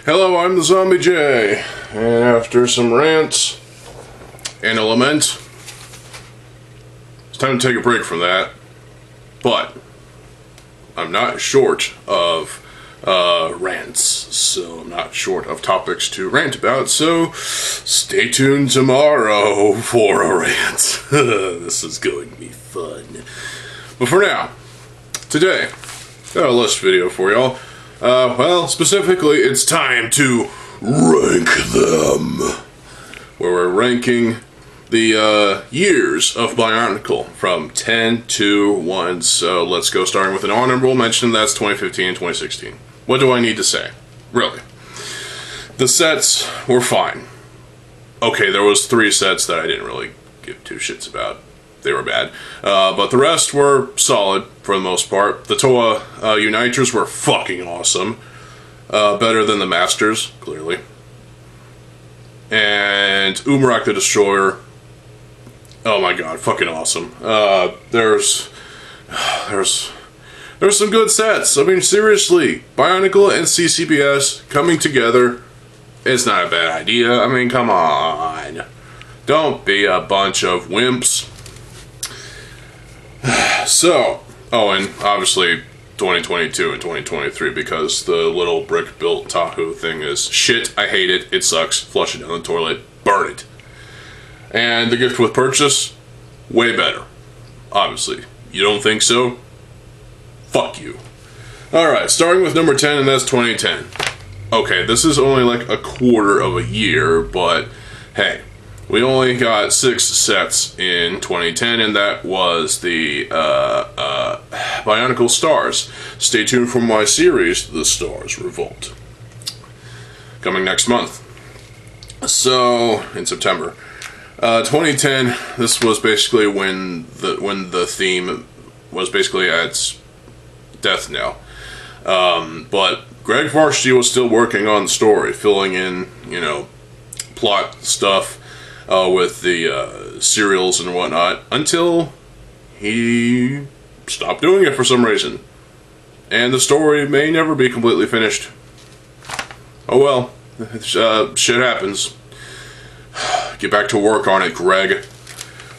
Hello, I'm TheZOMBIEJ, and after some rants and a lament, it's time to take a break from that. But I'm not short of rants, so I'm not short of topics to rant about, so stay tuned tomorrow for a rant. This is going to be fun. But for now, today, got a list video for y'all. Well, specifically, it's time to rank them. Where we're ranking the years of Bionicle from 10 to 1. So let's go, starting with an honorable mention. That's 2015 and 2016. What do I need to say? Really. The sets were fine. Okay, there was 3 sets that I didn't really give 2 shits about. They were bad. But the rest were solid for the most part. The Toa Uniters were fucking awesome. Better than the Masters, clearly. And Umarak the Destroyer. Oh my god, fucking awesome. There's some good sets. I mean, seriously, Bionicle and CCBS coming together is not a bad idea. I mean, come on. Don't be a bunch of wimps. So, oh, and obviously 2022 and 2023, because the little brick-built Tahoe thing is shit. I hate it. It sucks. Flush it down the toilet. Burn it. And the gift with purchase, way better. Obviously. You don't think so? Fuck you. Alright, starting with number 10, and that's 2010. Okay, this is only like a quarter of a year, but hey. We only got 6 sets in 2010, and that was the Bionicle Stars. Stay tuned for my series, The Stars Revolt, coming next month. So, in September. 2010, this was basically when the theme was basically at its death knell. But Greg Varsity was still working on the story, filling in, plot stuff. With the serials and whatnot, until he stopped doing it for some reason. And the story may never be completely finished. Oh well, shit happens. Get back to work on it, Greg.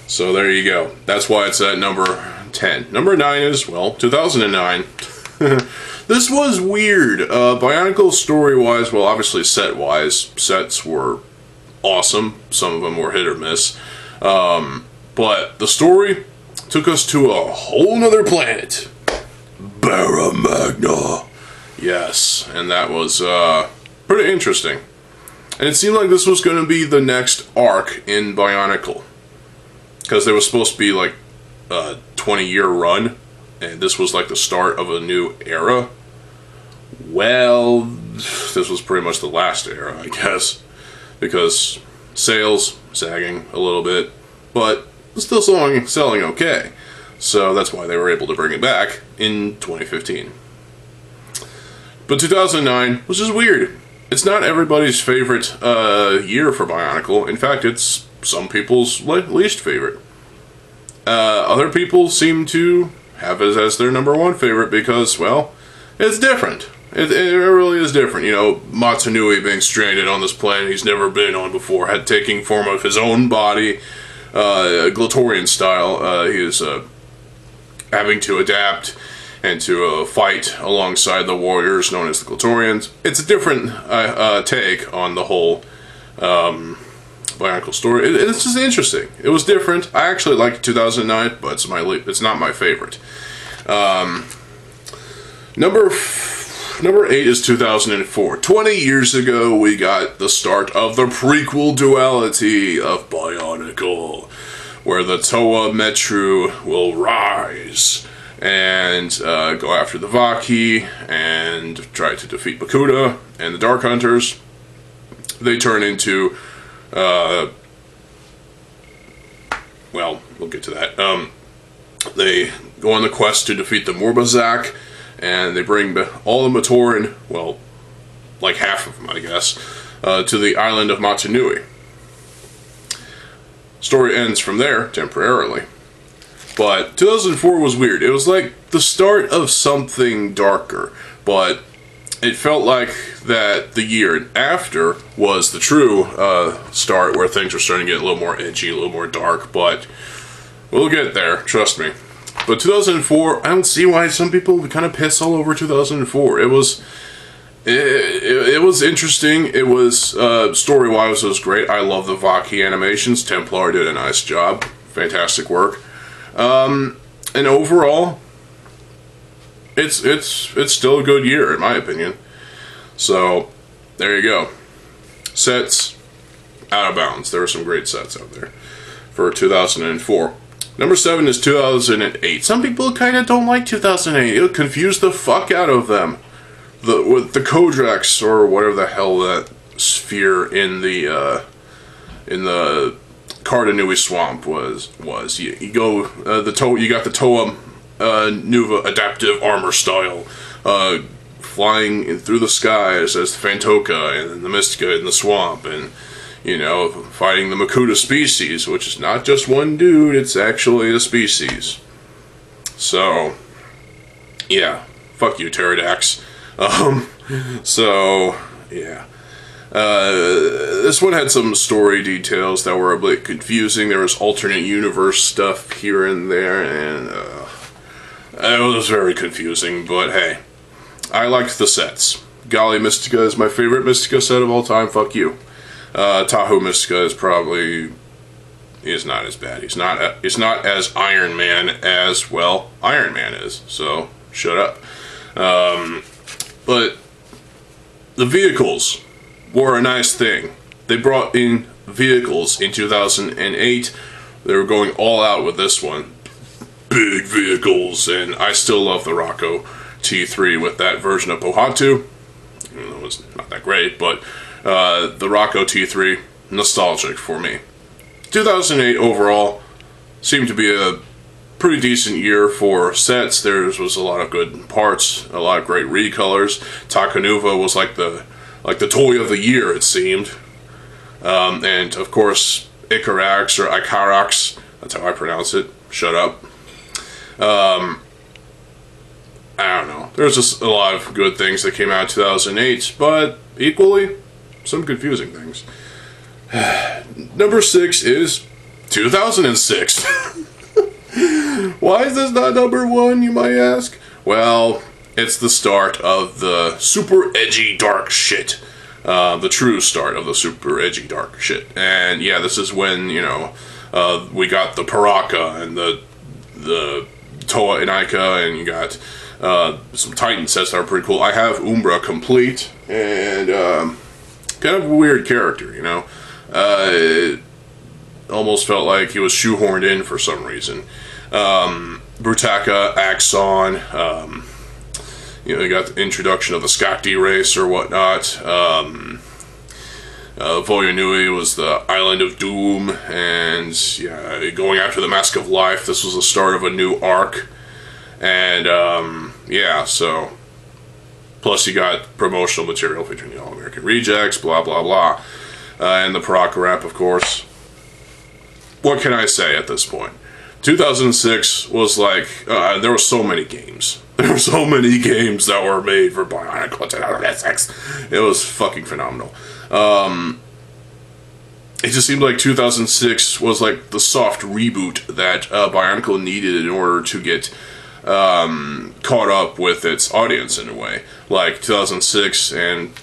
So there you go. That's why it's at number 10. Number 9 is, well, 2009. This was weird. Bionicle story-wise, well, obviously set-wise, sets were awesome. Some of them were hit or miss. But the story took us to a whole nother planet. Baramagna. Yes, and that was pretty interesting. And it seemed like this was going to be the next arc in Bionicle. Because there was supposed to be like a 20-year run. And this was like the start of a new era. Well, this was pretty much the last era, I guess. Because sales sagging a little bit, but still selling okay. So that's why they were able to bring it back in 2015. But 2009 was just weird. It's not everybody's favorite year for Bionicle. In fact, it's some people's least favorite. Other people seem to have it as their number 1 favorite because, well, it's different. It really is different. Matanui being stranded on this planet he's never been on before, had taking form of his own body, Glatorian style. He is having to adapt and to fight alongside the warriors known as the Glatorians. It's a different take on the whole Bionicle story. It's just interesting. It was different. I actually liked 2009, but it's not my favorite. Number 8 is 2004. 20 years ago, we got the start of the prequel duality of Bionicle, where the Toa Metru will rise and go after the Vaki and try to defeat Bakuda and the Dark Hunters. They turn into, well, we'll get to that. They go on the quest to defeat the Morbazak, and they bring all the Matoran, well, like half of them, I guess, to the island of Matanui. Story ends from there, temporarily. But 2004 was weird. It was like the start of something darker, but it felt like that the year after was the true start where things were starting to get a little more edgy, a little more dark, but we'll get there, trust me. But 2004, I don't see why some people kind of piss all over 2004. It was interesting. It was, story-wise, it was great. I love the Vaki animations. Templar did a nice job. Fantastic work. And overall, it's still a good year, in my opinion. So, there you go. Sets, out of bounds. There were some great sets out there for 2004. Number 7 is 2008. Some people kind of don't like 2008. It'll confuse the fuck out of them. With the Kodrex, or whatever the hell that sphere in the Cardanui swamp was. You go you got the Toa Nuva adaptive armor style, flying through the skies as the Fantoka and the Mystica in the swamp, and you know, fighting the Makuta species, which is not just one dude, it's actually a species. So, yeah, fuck you, Pterodax. So, yeah. This one had some story details that were a bit confusing. There was alternate universe stuff here and there, and it was very confusing, but hey, I liked the sets. Golly Mystica is my favorite Mystica set of all time, fuck you. Tahoe Mystica is not as bad. He's not as Iron Man as, well, Iron Man is, so shut up. But the vehicles were a nice thing. They brought in vehicles in 2008. They were going all out with this one. Big vehicles, and I still love the Rocco T3 with that version of Pohatu. Even though it was not that great, but the Rocco T3, nostalgic for me. 2008 overall seemed to be a pretty decent year for sets. There was a lot of good parts, a lot of great recolors. Takanuva was like the toy of the year, it seemed. And of course, Icarax or Icarax, that's how I pronounce it. Shut up. I don't know. There's just a lot of good things that came out in 2008, but equally, some confusing things. Number 6 is 2006. Why is this not number 1, you might ask? Well, it's the start of the super edgy dark shit. The true start of the super edgy dark shit. And yeah, this is when, you know, we got the Paraka and the Toa Inika, and you got some Titan sets that are pretty cool. I have Umbra complete, and kind of a weird character, you know. It almost felt like he was shoehorned in for some reason. Brutaka, Axon, you know, you got the introduction of the Skakti race or whatnot. Voyanui was the Island of Doom, and yeah, going after the Mask of Life. This was the start of a new arc, and yeah, so plus you got promotional material featuring the All-American Rejects, blah blah blah, and the Paraka rap, of course. What can I say at this point? 2006 was like, there were so many games. There were so many games that were made for Bionicle 2006. It was fucking phenomenal. It just seemed like 2006 was like the soft reboot that Bionicle needed in order to get caught up with its audience in a way. Like 2006 and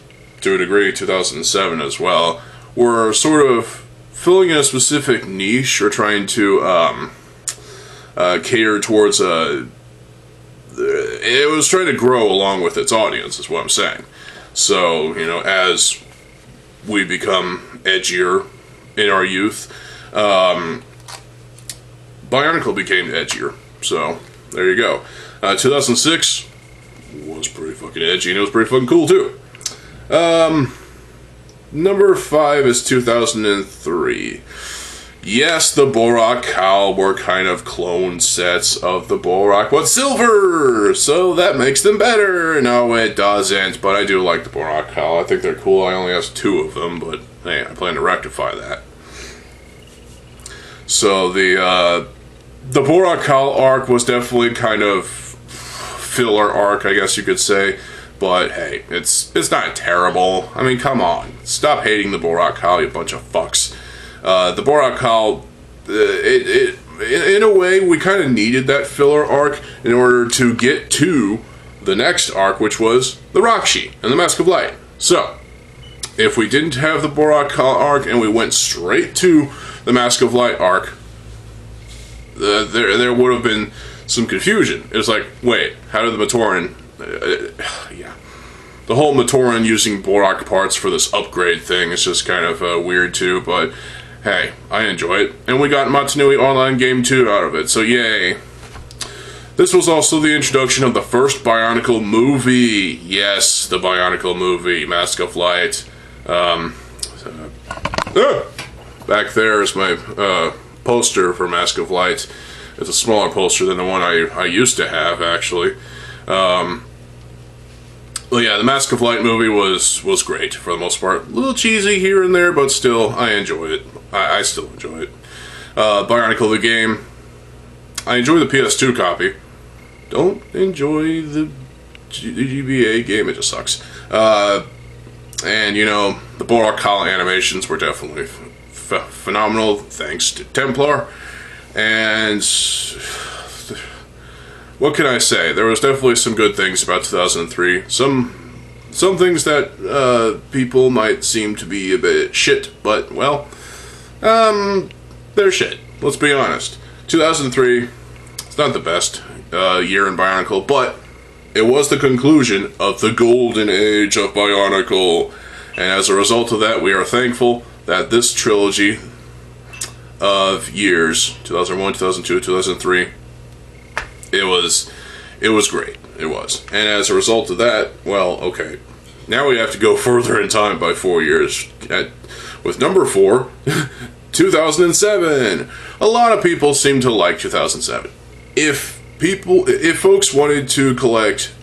to a degree 2007 as well were sort of filling a specific niche or trying to cater towards it was trying to grow along with its audience, is what I'm saying. So, you know, as we become edgier in our youth, Bionicle became edgier. So, there you go. 2006 was pretty fucking edgy, and it was pretty fucking cool, too. Number 5 is 2003. Yes, the Borak Cowl were kind of clone sets of the Borak, but silver! So that makes them better! No, it doesn't, but I do like the Borak Cowl. I think they're cool. I only have 2 of them, but hey, I plan to rectify that. So the Borak Cowl arc was definitely kind of filler arc, I guess you could say. But hey, it's not terrible. I mean, come on. Stop hating the Bionicle, you bunch of fucks. The Bionicle, in a way, we kind of needed that filler arc in order to get to the next arc, which was the Rakshi and the Mask of Light. So, if we didn't have the Bionicle arc and we went straight to the Mask of Light arc, there would have been some confusion. It was like, wait, how did the Matoran... yeah. The whole Matoran using Borak parts for this upgrade thing is just kind of weird too, but hey, I enjoy it. And we got Matanui Online Game 2 out of it, so yay. This was also the introduction of the first Bionicle movie. Yes, the Bionicle movie, Mask of Light. Back there is my poster for Mask of Light. It's a smaller poster than the one I used to have, actually. Well, yeah, the Mask of Light movie was great for the most part. A little cheesy here and there, but still, I enjoy it. I still enjoy it. Bionicle the game. I enjoy the PS2 copy. Don't enjoy the GBA game, it just sucks. And, you know, the Bionicle animations were definitely phenomenal, thanks to Templar. And... what can I say? There was definitely some good things about 2003. Some things that people might seem to be a bit shit, but, well, they're shit. Let's be honest. 2003, it's not the best year in Bionicle, but it was the conclusion of the golden age of Bionicle. And as a result of that, we are thankful that this trilogy of years, 2001, 2002, 2003, it was great. It was. And as a result of that, well, okay. Now we have to go further in time by 4 years. With number 4, 2007. A lot of people seem to like 2007. If folks wanted to collect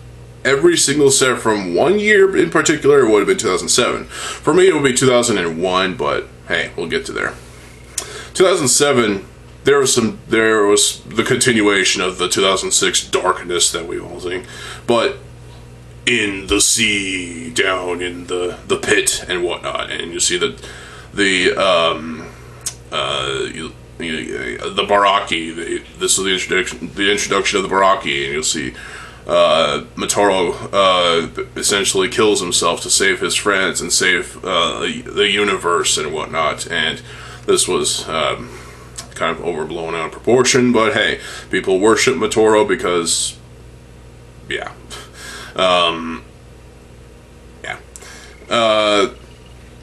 every single set from one year in particular, it would have been 2007. For me, it would be 2001, but hey, we'll get to there. 2007... There was the continuation of the 2006 darkness that we've all seen, but in the sea, down in the pit and whatnot, and you see the Baraki. This is the introduction of the Baraki, and you'll see Motaro essentially kills himself to save his friends and save the universe and whatnot, and this was. Kind of overblown out of proportion, but hey, people worship Motaro because, yeah.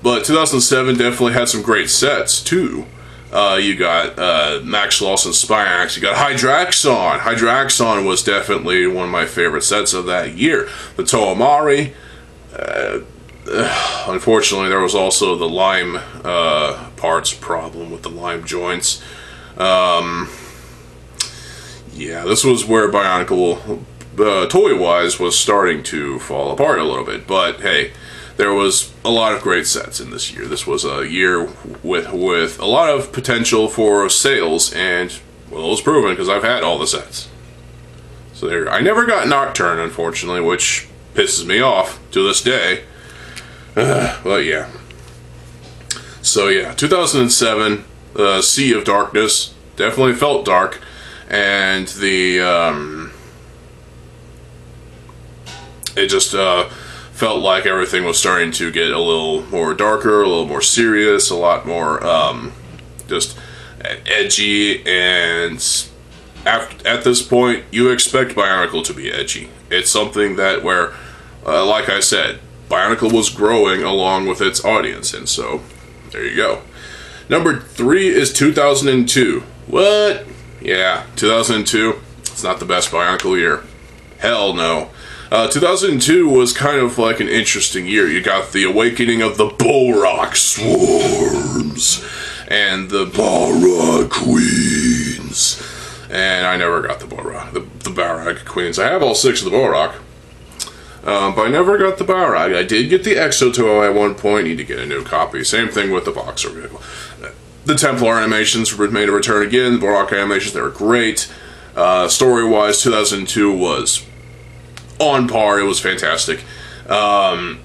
But 2007 definitely had some great sets, too. You got Max Loss and Spyax, you got Hydraxon. Hydraxon was definitely one of my favorite sets of that year. The Toomari, unfortunately, there was also the lime parts problem with the lime joints. Yeah, this was where Bionicle, toy-wise, was starting to fall apart a little bit. But hey, there was a lot of great sets in this year. This was a year with a lot of potential for sales, and well, it was proven because I've had all the sets. So there, I never got Nocturne, unfortunately, which pisses me off to this day. But yeah. So yeah, 2007, Sea of Darkness, definitely felt dark, and it just felt like everything was starting to get a little more darker, a little more serious, a lot more just edgy, and at this point, you expect Bionicle to be edgy. It's something that where, like I said, Bionicle was growing along with its audience, and so, there you go. Number 3 is 2002. What? Yeah, 2002. It's not the best Bionicle year. Hell no. 2002 was kind of like an interesting year. You got the awakening of the Borak Swarms and the Barak Queens. And I never got the Barak Queens. I have all 6 of the Borak. But I never got the Barak. I did get the Exotoa at one point. Need to get a new copy. Same thing with the Boxer vehicle. The Templar animations made a return again. The Barak animations, they were great. Story-wise, 2002 was on par. It was fantastic. And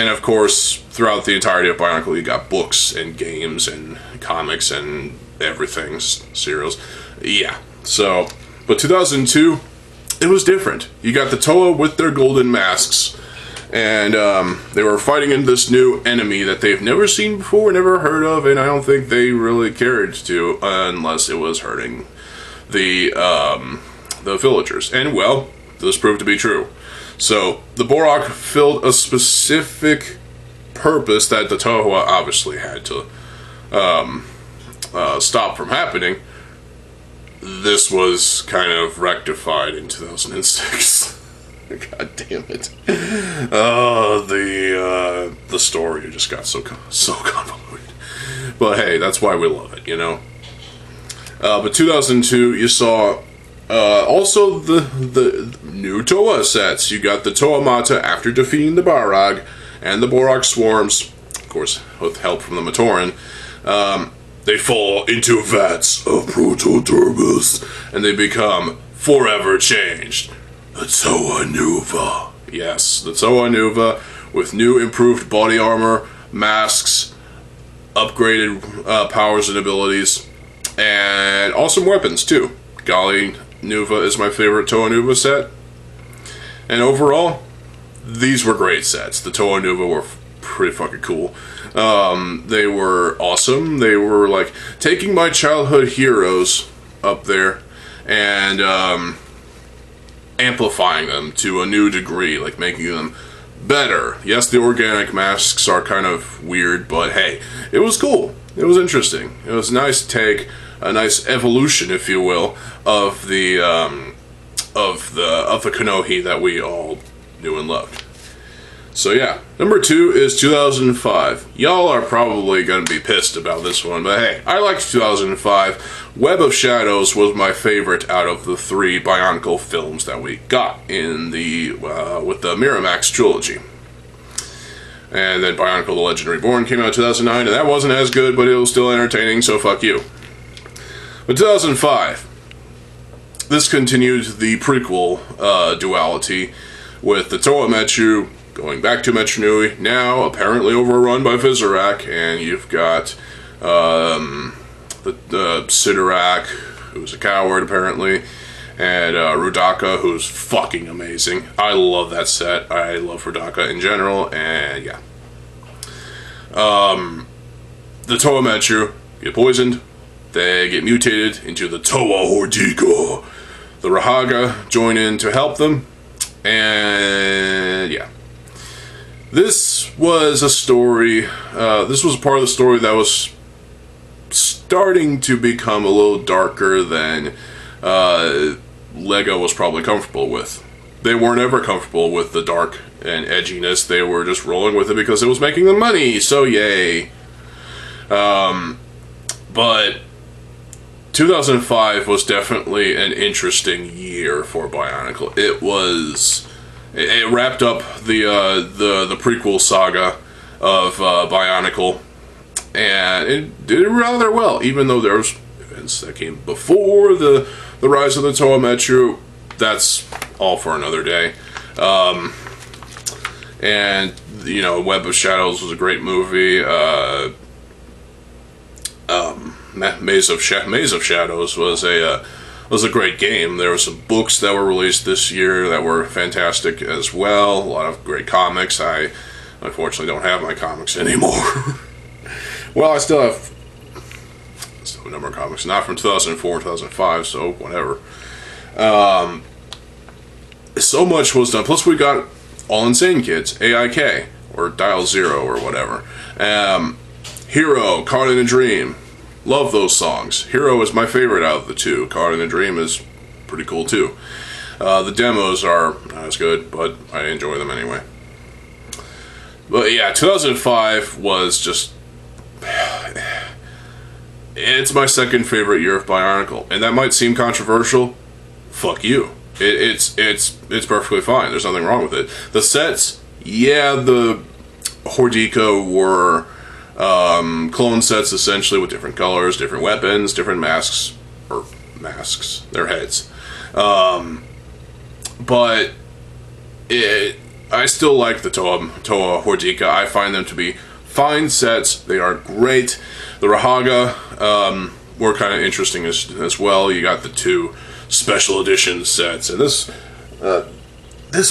of course, throughout the entirety of Bionicle, you got books and games and comics and everything, serials. Yeah. So, but 2002, it was different. You got the Toa with their golden masks, and they were fighting in this new enemy that they've never seen before, never heard of, and I don't think they really cared to, unless it was hurting the villagers. And well, this proved to be true. So the Borak filled a specific purpose that the Toa obviously had to stop from happening. This was kind of rectified in 2006. God damn it! The story just got so convoluted. But hey, that's why we love it, you know. But 2002, you saw also the new Toa sets. You got the Toa Mata after defeating the Barag and the Borak swarms, of course, with help from the Matoran. They fall into vats of protodermis, and they become forever changed. The Toa Nuva. Yes, the Toa Nuva with new improved body armor, masks, upgraded powers and abilities, and awesome weapons too. Golly, Nuva is my favorite Toa Nuva set. And overall, these were great sets. The Toa Nuva were pretty fucking cool. They were awesome. They were like taking my childhood heroes up there and amplifying them to a new degree, like making them better. Yes, the organic masks are kind of weird, but hey, it was cool. It was interesting. It was nice to take a nice evolution, if you will, of the Konohi that we all knew and loved. So yeah, number 2 is 2005. Y'all are probably going to be pissed about this one, but hey, I liked 2005. Web of Shadows was my favorite out of the 3 Bionicle films that we got in the with the Miramax trilogy. And then Bionicle: The Legend Reborn came out in 2009, and that wasn't as good, but it was still entertaining, so fuck you. But 2005, this continued the prequel duality with the Toa Metru going back to Metru Nui, now apparently overrun by Vizorak, and you've got the Sidorak, who's a coward apparently, and Rudaka, who's fucking amazing. I love that set. I love Rudaka in general, and yeah. The Toa Metru get poisoned. They get mutated into the Toa Hordika. The Rahaga join in to help them, and yeah. This was a story, this was a part of the story that was starting to become a little darker than Lego was probably comfortable with. They weren't ever comfortable with the dark and edginess. They were just rolling with it because it was making them money, so yay. But 2005 was definitely an interesting year for Bionicle. It wrapped up the prequel saga of Bionicle, and it did rather well, even though there was events that came before the rise of the Toa Metru. That's all for another day. And you know, Web of Shadows was a great movie. Maze of Shadows was a great game. There were some books that were released this year that were fantastic as well. A lot of great comics. I unfortunately don't have my comics anymore. Well, I still have a number of comics, not from 2004 and 2005, so whatever. So much was done. Plus, we got All Insane Kids, AIK, or Dial Zero, or whatever. Hero, Caught in a Dream. Love those songs. Hero is my favorite out of the 2. Caught in a Dream is pretty cool too. The demos are not as good, but I enjoy them anyway. But yeah, 2005 was just... It's my second favorite year of Bionicle, and that might seem controversial. Fuck you. It's perfectly fine. There's nothing wrong with it. The sets, yeah, the Hordika were clone sets essentially with different colors, different weapons, different masks, their heads. But I still like the Toa Hordika. I find them to be fine sets. They are great. The Rahaga were kind of interesting as well. You got the 2 special edition sets, and this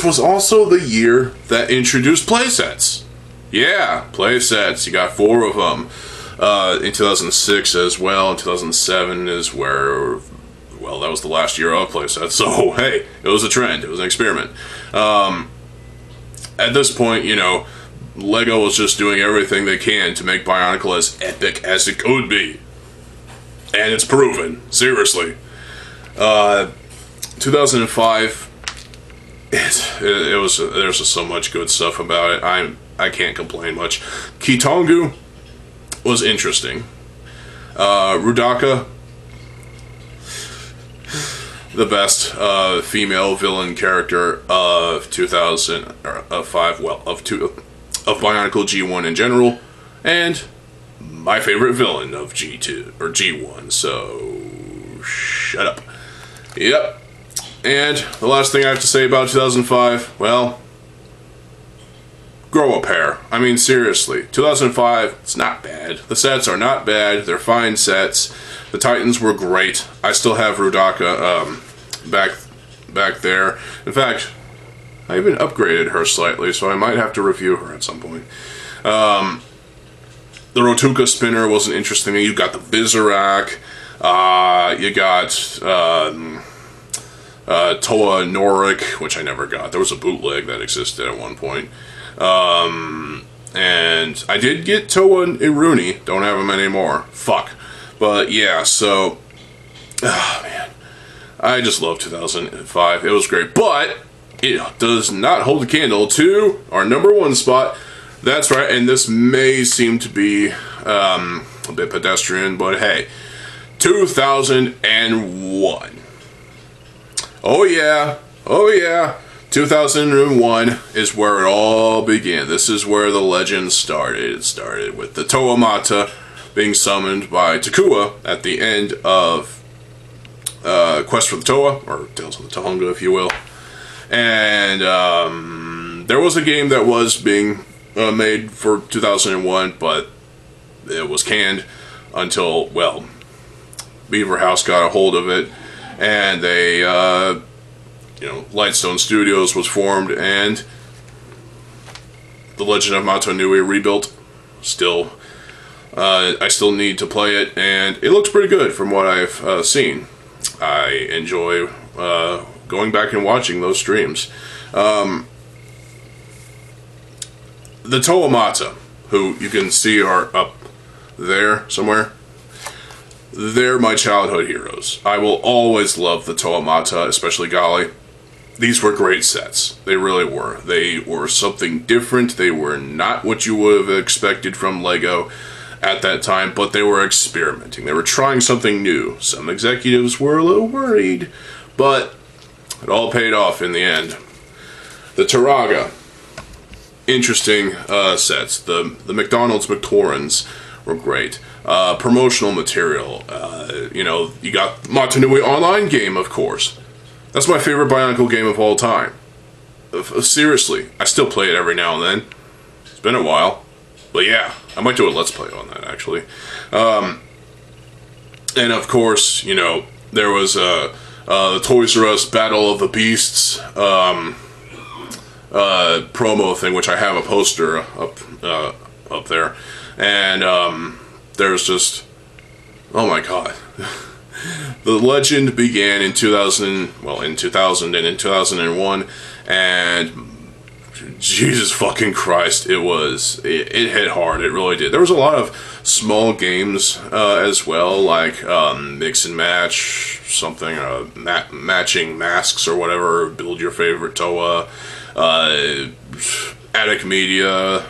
was also the year that introduced playsets. Yeah, playsets. You got 4 of them. In 2006 as well. In 2007 is where, well, that was the last year of playsets. So hey, it was a trend. It was an experiment. At this point, you know, LEGO was just doing everything they can to make Bionicle as epic as it could be. And it's proven. Seriously. 2005, there's just so much good stuff about it. I can't complain much. Kitongu was interesting. Rudaka, the best female villain character of 2005, well, of Bionicle G1 in general, and my favorite villain of G2 or G1. So shut up. Yep. And the last thing I have to say about 2005, well, grow a pair. I mean, seriously, 2005, it's not bad. The sets are not bad. They're fine sets. The Titans were great. I still have Rudaka back there. In fact, I even upgraded her slightly, so I might have to review her at some point. The Rotuka spinner was an interesting thing. You got the Bizarak. You got Toa Norik, which I never got. There was a bootleg that existed at one point. And I did get Toa Iruni. Don't have him anymore. Fuck. But yeah, so... Oh, man. I just love 2005. It was great. But it does not hold a candle to our #1 spot. That's right, and this may seem to be a bit pedestrian, but hey. 2001. Oh yeah. Oh yeah. 2001 is where it all began. This is where the legend started. It started with the Toa Mata being summoned by Takua at the end of Quest for the Toa, or Tales of the Tohunga, if you will. And there was a game that was being made for 2001, but it was canned until, well, Beaver House got a hold of it, and they, Lightstone Studios was formed, and The Legend of Mato Nui rebuilt. Still, I still need to play it, and it looks pretty good from what I've seen. I enjoy going back and watching those streams. The Toa Mata, who you can see are up there somewhere, they're my childhood heroes. I will always love the Toa Mata, especially Gali. These were great sets. They really were. They were something different. They were not what you would have expected from LEGO at that time, but they were experimenting. They were trying something new. Some executives were a little worried, but it all paid off in the end. The Taraga. Interesting sets. The McDonald's McTorrens were great. Promotional material. You got Mata Nui online game, of course. That's my favorite Bionicle game of all time. Seriously, I still play it every now and then. It's been a while. But yeah, I might do a Let's Play on that, actually. And of course, there was the Toys R Us Battle of the Beasts promo thing, which I have a poster up there. And there's just... Oh my god. The legend began in 2000 and in 2001, and Jesus fucking Christ, it hit hard. It really did. There was a lot of small games as well, like mix and match something, matching masks or whatever. Build your favorite Toa, Attic Media.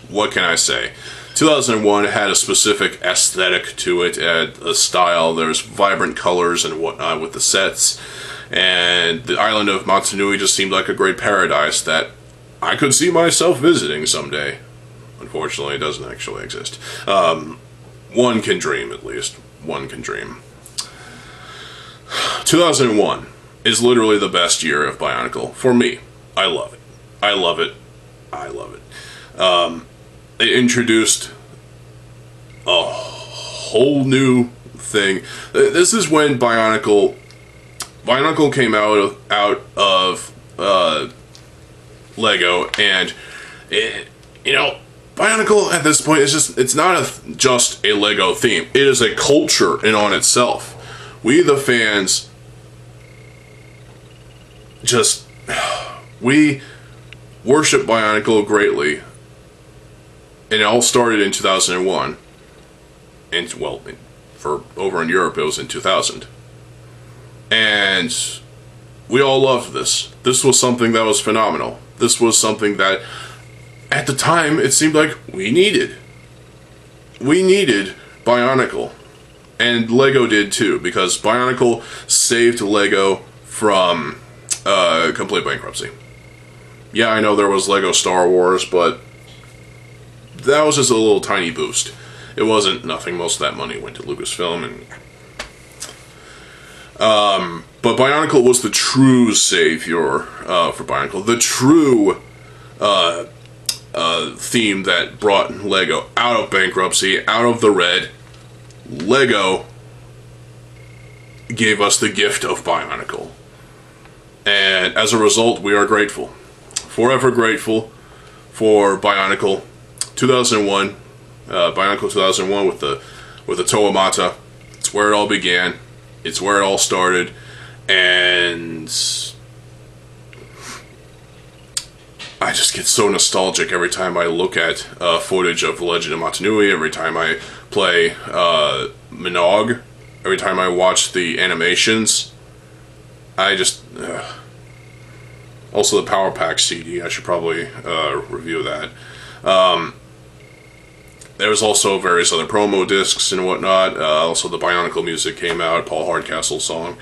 What can I say? 2001 had a specific aesthetic to it, a style. There's vibrant colors and whatnot with the sets, and the island of Mata Nui just seemed like a great paradise that I could see myself visiting someday. Unfortunately, it doesn't actually exist. One can dream, at least. One can dream. 2001 is literally the best year of Bionicle for me. I love it. I love it. I love it. It introduced a whole new thing. This is when Bionicle came out of Lego, and Bionicle at this point is it's not just a Lego theme. It is a culture in on itself. We the fans we worship Bionicle greatly, and it all started in 2001. And well, for over in Europe, it was in 2000. And we all loved this. This was something that was phenomenal. This was something that, at the time, it seemed like we needed. We needed Bionicle. And Lego did too, because Bionicle saved Lego from complete bankruptcy. Yeah, I know there was Lego Star Wars, but that was just a little tiny boost. It wasn't nothing. Most of that money went to Lucasfilm, and but Bionicle was the true savior for Bionicle, the true theme that brought Lego out of bankruptcy, out of the red. Lego gave us the gift of Bionicle, and as a result, we are grateful, forever grateful for Bionicle 2001. Bionicle 2001 with the Toamata. It's where it all began. It's where it all started, and I just get so nostalgic every time I look at footage of The Legend of Matanui, every time I play Minogue, every time I watch the animations. I just... Also the Power Pack CD, I should probably review that. There was also various other promo discs and whatnot. Also the Bionicle music came out, Paul Hardcastle's song.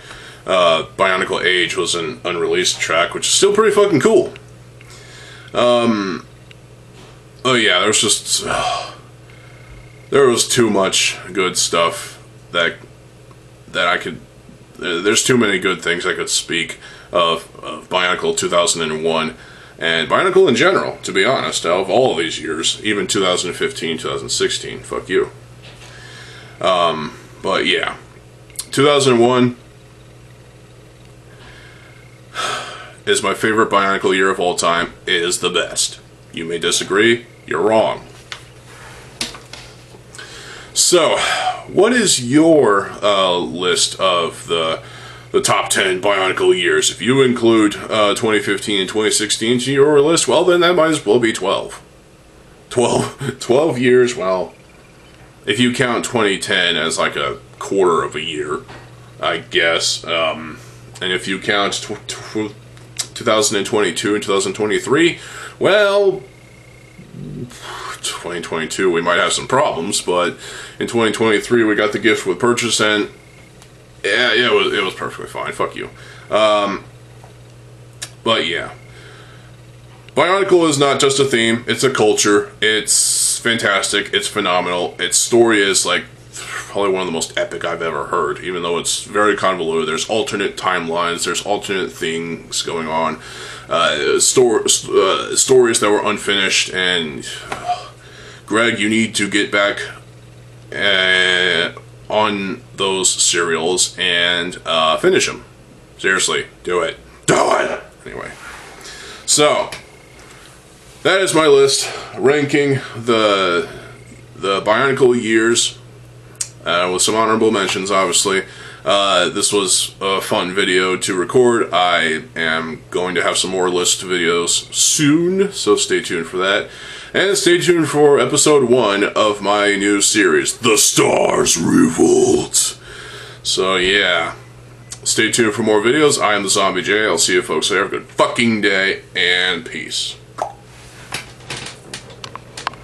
Bionicle Age was an unreleased track, which is still pretty fucking cool. Oh yeah, there's just... there was too much good stuff that I could... There's too many good things I could speak of Bionicle 2001. And Bionicle in general, to be honest, out of all of these years, even 2015, 2016, fuck you. But yeah, 2001 is my favorite Bionicle year of all time. It is the best. You may disagree, you're wrong. So, what is your list of the top 10 Bionicle years? If you include 2015 and 2016 to your list, well then that might as well be 12. 12 years, well, if you count 2010 as like a quarter of a year, I guess, and if you count 2022 and 2023, well, 2022 we might have some problems, but in 2023 we got the gift with purchase, and yeah, it was perfectly fine. Fuck you. But yeah. Bionicle is not just a theme, it's a culture. It's fantastic, it's phenomenal. Its story is like probably one of the most epic I've ever heard, even though it's very convoluted. There's alternate timelines, there's alternate things going on. Stories that were unfinished, and Greg, you need to get back on those serials and finish them. Seriously, do it. Do it! Anyway, so that is my list, ranking the Bionicle years, with some honorable mentions, obviously. This was a fun video to record. I am going to have some more list videos soon, so stay tuned for that. And stay tuned for episode 1 of my new series, The Stars Revolt. So yeah, stay tuned for more videos. I am TheZOMBIEJ. I'll see you folks there. Have a good fucking day, and peace.